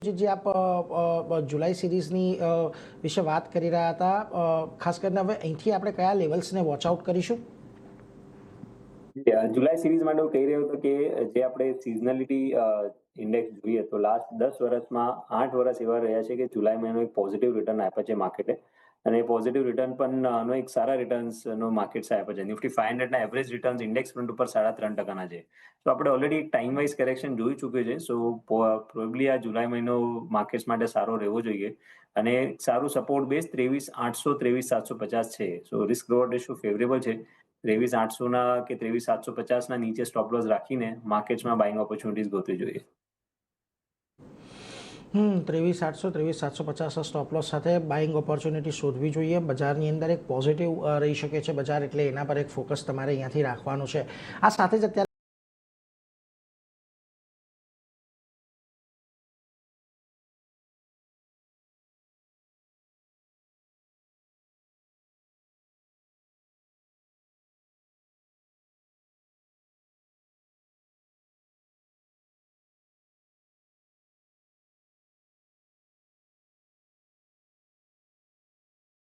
જે આપ જુલાઈ સિરીઝની વિશે વાત કરી રહ્યા હતા, ખાસ કરીને હવે અહીંથી આપણે કયા લેવલ્સને વોચ આઉટ કરીશું? જુલાઈ સિરીઝ માટે હું કહી રહ્યો હતો કે જે આપણે સિઝનલિટી ઇન્ડેક્સ જોઈએ તો લાસ્ટ 10 વર્ષમાં 8 વર્ષ એવા રહ્યા છે કે જુલાઈ મહિનો એક પોઝિટિવ રિટર્ન આપ્યા છે માર્કેટે. અને પોઝિટિવ રિટર્ન પણ નો એક સારા રિટર્ન્સનો માર્કેટ્સે આપ્યા છે. નિફ્ટી 500ના એવરેજ રિટર્ન્સ ઇન્ડેક્સ ફ્રન્ટ ઉપર 3.5%ના છે. તો આપણે ઓલરેડી ટાઈમ વાઇઝ કરેક્શન જોઈ ચૂક્યું છે. સો પ્રોબેબલી આ જુલાઈ મહિનો માર્કેટ્સ માટે સારો રહેવો જોઈએ. અને સારું સપોર્ટ બેઝ 23,800 23,750 છે. સો રિસ્ક રિવોર્ડ રેશિયો ફેવરેબલ છે. 23,800ના કે 23,750ના નીચે સ્ટોપ લોસ રાખીને માર્કેટ્સમાં બાઇંગ ઓપોર્ચ્યુનિટીઝ ગોતવી જોઈએ. 23,800 23,750 સ્ટોપ લોસ સાથે બાઇંગ ઓપોર્ચ્યુનિટી શોધવી જોઈએ. બજારની અંદર એક પોઝિટિવ રહી શકે છે બજાર, એટલે એના પર એક ફોકસ તમારે અહીંયાથી રાખવાનું છે. આ સાથે જ અત્યારે